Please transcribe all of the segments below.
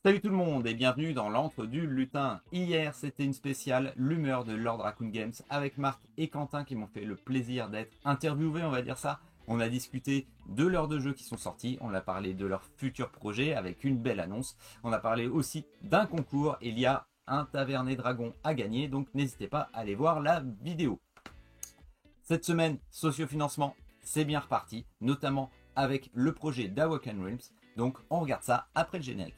Salut tout le monde et bienvenue dans l'antre du lutin. Hier c'était une spéciale l'humeur de Lord Raccoon Games avec Marc et Quentin qui m'ont fait le plaisir d'être interviewés, on va dire ça. On a discuté de leurs deux jeux qui sont sortis, on a parlé de leurs futurs projets avec une belle annonce. On a parlé aussi d'un concours, il y a un tavernet dragon à gagner, donc n'hésitez pas à aller voir la vidéo. Cette semaine, sociofinancement, c'est bien reparti, notamment avec le projet d'Awaken Realms, donc on regarde ça après le générique.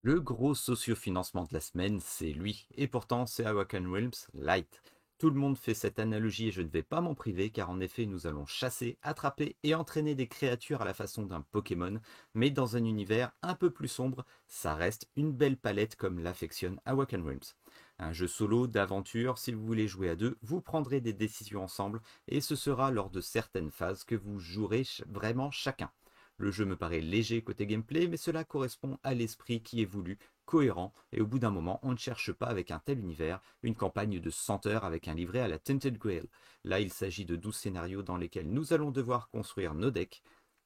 Le gros sociofinancement de la semaine, c'est lui. Et pourtant, c'est Awaken Realms Light. Tout le monde fait cette analogie et je ne vais pas m'en priver car en effet, nous allons chasser, attraper et entraîner des créatures à la façon d'un Pokémon, mais dans un univers un peu plus sombre, ça reste une belle palette comme l'affectionne Awaken Realms. Un jeu solo d'aventure, si vous voulez jouer à deux, vous prendrez des décisions ensemble et ce sera lors de certaines phases que vous jouerez vraiment chacun. Le jeu me paraît léger côté gameplay, mais cela correspond à l'esprit qui est voulu, cohérent, et au bout d'un moment, on ne cherche pas avec un tel univers une campagne de 100 heures avec un livret à la Tinted Grail. Là, il s'agit de 12 scénarios dans lesquels nous allons devoir construire nos decks,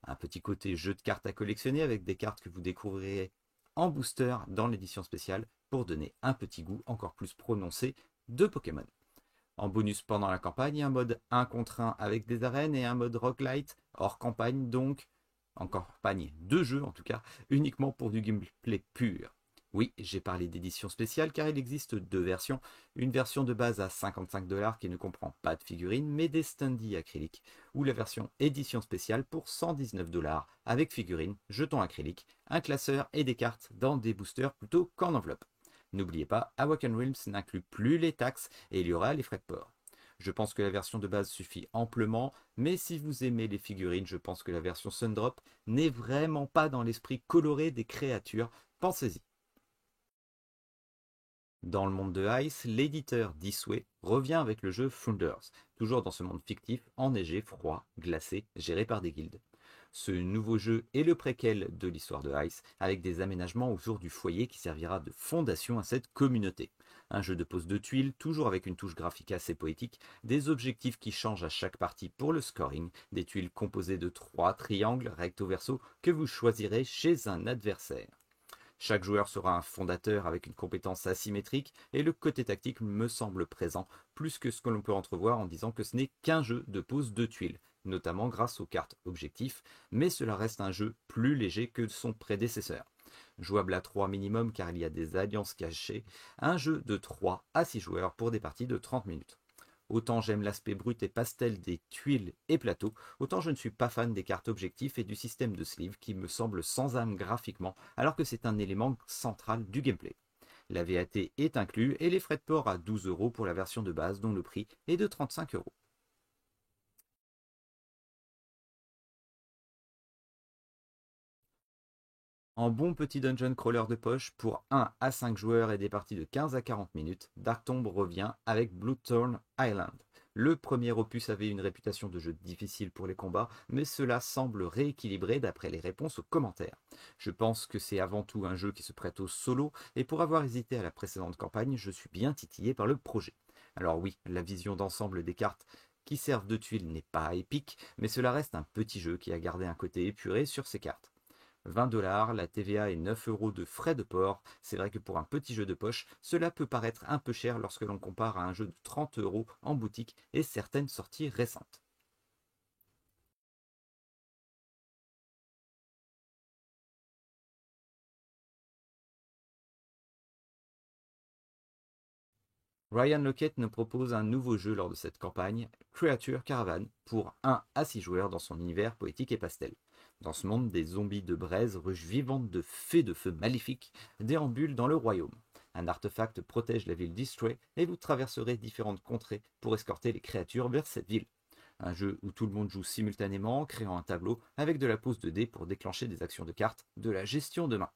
un petit côté jeu de cartes à collectionner avec des cartes que vous découvrirez en booster dans l'édition spéciale pour donner un petit goût encore plus prononcé de Pokémon. En bonus pendant la campagne, un mode 1 contre 1 avec des arènes et un mode roguelite hors campagne, donc en campagne de jeu en tout cas, uniquement pour du gameplay pur. Oui, j'ai parlé d'édition spéciale car il existe deux versions. Une version de base à 55$ qui ne comprend pas de figurines mais des standees acryliques, ou la version édition spéciale pour 119$ avec figurines, jetons acryliques, un classeur et des cartes dans des boosters plutôt qu'en enveloppe. N'oubliez pas, Awaken Realms n'inclut plus les taxes et il y aura les frais de port. Je pense que la version de base suffit amplement, mais si vous aimez les figurines, je pense que la version Sundrop n'est vraiment pas dans l'esprit coloré des créatures, pensez-y. Dans le monde de Ice, l'éditeur d'Isway revient avec le jeu Thunders, toujours dans ce monde fictif, enneigé, froid, glacé, géré par des guildes. Ce nouveau jeu est le préquel de l'histoire de Ice, avec des aménagements autour du foyer qui servira de fondation à cette communauté. Un jeu de pose de tuiles, toujours avec une touche graphique assez poétique, des objectifs qui changent à chaque partie pour le scoring, des tuiles composées de 3 triangles recto-verso que vous choisirez chez un adversaire. Chaque joueur sera un fondateur avec une compétence asymétrique et le côté tactique me semble présent plus que ce que l'on peut entrevoir en disant que ce n'est qu'un jeu de pose de tuiles, notamment grâce aux cartes objectifs, mais cela reste un jeu plus léger que son prédécesseur. Jouable à 3 minimum car il y a des alliances cachées, un jeu de 3 à 6 joueurs pour des parties de 30 minutes. Autant j'aime l'aspect brut et pastel des tuiles et plateaux, autant je ne suis pas fan des cartes objectifs et du système de sleeve qui me semble sans âme graphiquement alors que c'est un élément central du gameplay. La VAT est inclus et les frais de port à 12€ pour la version de base dont le prix est de 35€. En bon petit dungeon crawler de poche, pour 1 à 5 joueurs et des parties de 15 à 40 minutes, Darktomb revient avec Bluethorn Island. Le premier opus avait une réputation de jeu difficile pour les combats, mais cela semble rééquilibré d'après les réponses aux commentaires. Je pense que c'est avant tout un jeu qui se prête au solo, et pour avoir hésité à la précédente campagne, je suis bien titillé par le projet. Alors oui, la vision d'ensemble des cartes qui servent de tuiles n'est pas épique, mais cela reste un petit jeu qui a gardé un côté épuré sur ses cartes. 20$, la TVA et 9€ de frais de port. C'est vrai que pour un petit jeu de poche, cela peut paraître un peu cher lorsque l'on compare à un jeu de 30€ en boutique et certaines sorties récentes. Ryan Lockett nous propose un nouveau jeu lors de cette campagne, Creature Caravan, pour 1 à 6 joueurs dans son univers poétique et pastel. Dans ce monde, des zombies de braise, ruches vivantes de fées de feu maléfiques, déambulent dans le royaume. Un artefact protège la ville d'Istray et vous traverserez différentes contrées pour escorter les créatures vers cette ville. Un jeu où tout le monde joue simultanément, créant un tableau avec de la pose de dés pour déclencher des actions de cartes, de la gestion de main.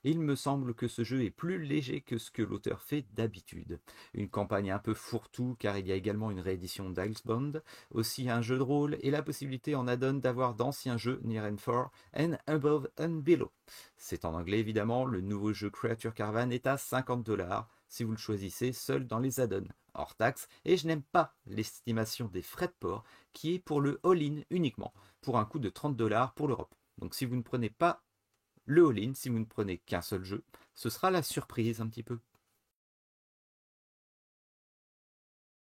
Il me semble que ce jeu est plus léger que ce que l'auteur fait d'habitude. Une campagne un peu fourre-tout car il y a également une réédition d'Icebound, aussi un jeu de rôle et la possibilité en add-on d'avoir d'anciens jeux Near and Far and Above and Below. C'est en anglais évidemment, le nouveau jeu Creature Caravan est à 50$ si vous le choisissez seul dans les add-ons, hors taxe, et je n'aime pas l'estimation des frais de port qui est pour le all-in uniquement, pour un coût de 30$ pour l'Europe. Donc si vous ne prenez pas le all-in, si vous ne prenez qu'un seul jeu, ce sera la surprise un petit peu.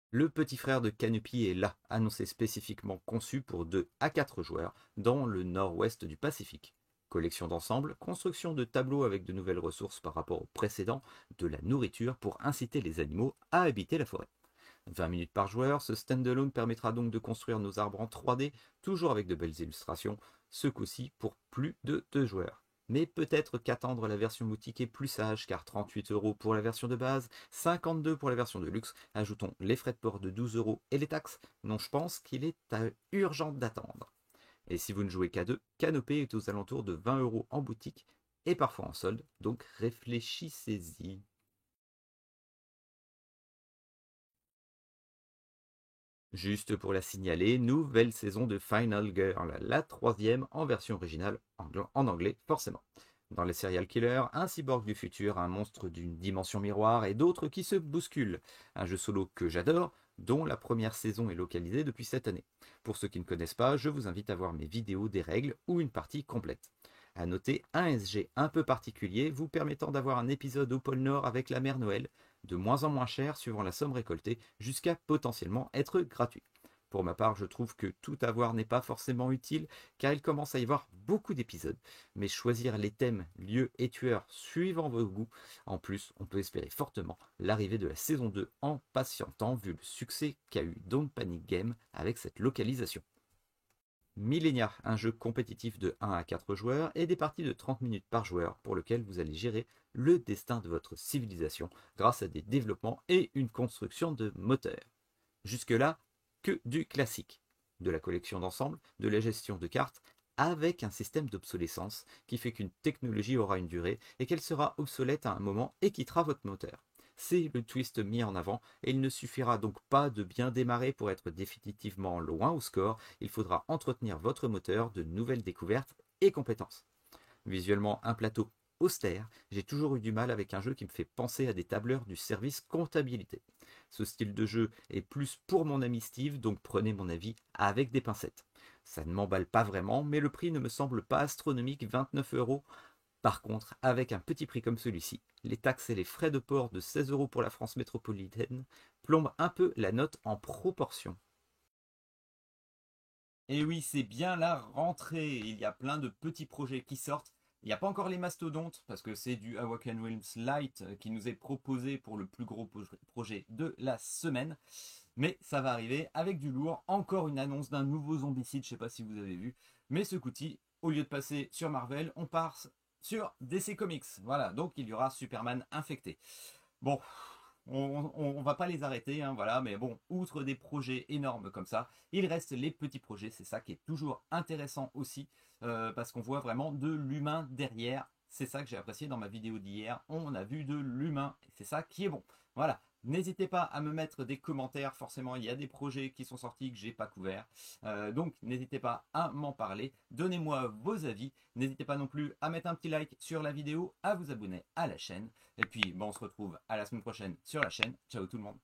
Le petit frère de Canopy est là, annoncé spécifiquement conçu pour 2 à 4 joueurs dans le nord-ouest du Pacifique. Collection d'ensemble, construction de tableaux avec de nouvelles ressources par rapport au précédent, de la nourriture pour inciter les animaux à habiter la forêt. 20 minutes par joueur, ce standalone permettra donc de construire nos arbres en 3D, toujours avec de belles illustrations, ce coup-ci pour plus de 2 joueurs. Mais peut-être qu'attendre la version boutique est plus sage, car 38€ pour la version de base, 52 pour la version de luxe, ajoutons les frais de port de 12€ et les taxes. Non, je pense qu'il est urgent d'attendre. Et si vous ne jouez qu'à 2, Canopée est aux alentours de 20€ en boutique et parfois en solde, donc réfléchissez-y. Juste pour la signaler, nouvelle saison de Final Girl, la 3e en version originale en anglais forcément. Dans les serial killers, un cyborg du futur, un monstre d'une dimension miroir et d'autres qui se bousculent. Un jeu solo que j'adore, dont la première saison est localisée depuis cette année. Pour ceux qui ne connaissent pas, je vous invite à voir mes vidéos des règles ou une partie complète. A noter un SG un peu particulier vous permettant d'avoir un épisode au pôle Nord avec la mère Noël, de moins en moins cher suivant la somme récoltée, jusqu'à potentiellement être gratuit. Pour ma part, je trouve que tout avoir n'est pas forcément utile, car il commence à y avoir beaucoup d'épisodes. Mais choisir les thèmes, lieux et tueurs suivant vos goûts, en plus, on peut espérer fortement l'arrivée de la saison 2 en patientant vu le succès qu'a eu Don't Panic Game avec cette localisation. Millenia, un jeu compétitif de 1 à 4 joueurs et des parties de 30 minutes par joueur pour lequel vous allez gérer le destin de votre civilisation grâce à des développements et une construction de moteurs. Jusque-là, que du classique. De la collection d'ensemble, de la gestion de cartes, avec un système d'obsolescence qui fait qu'une technologie aura une durée et qu'elle sera obsolète à un moment et quittera votre moteur. C'est le twist mis en avant et il ne suffira donc pas de bien démarrer pour être définitivement loin au score, il faudra entretenir votre moteur de nouvelles découvertes et compétences. Visuellement un plateau austère, j'ai toujours eu du mal avec un jeu qui me fait penser à des tableurs du service comptabilité. Ce style de jeu est plus pour mon ami Steve, donc prenez mon avis avec des pincettes. Ça ne m'emballe pas vraiment, mais le prix ne me semble pas astronomique, 29€. Par contre, avec un petit prix comme celui-ci, les taxes et les frais de port de 16€ pour la France métropolitaine plombent un peu la note en proportion. Et oui, c'est bien la rentrée. Il y a plein de petits projets qui sortent. Il n'y a pas encore les mastodontes parce que c'est du Awaken Realms Lite qui nous est proposé pour le plus gros projet de la semaine. Mais ça va arriver avec du lourd. Encore une annonce d'un nouveau zombicide, je ne sais pas si vous avez vu. Mais ce coup-ci, au lieu de passer sur Marvel, on part sur DC Comics. Voilà, donc il y aura Superman infecté. Bon, on va pas les arrêter, hein, voilà, mais bon, outre des projets énormes comme ça, il reste les petits projets, c'est ça qui est toujours intéressant aussi, parce qu'on voit vraiment de l'humain derrière. C'est ça que j'ai apprécié dans ma vidéo d'hier, on a vu de l'humain, et c'est ça qui est bon. Voilà, n'hésitez pas à me mettre des commentaires, forcément il y a des projets qui sont sortis que j'ai pas couverts, donc n'hésitez pas à m'en parler, donnez-moi vos avis, n'hésitez pas non plus à mettre un petit like sur la vidéo, à vous abonner à la chaîne, et puis bon, on se retrouve à la semaine prochaine sur la chaîne, ciao tout le monde.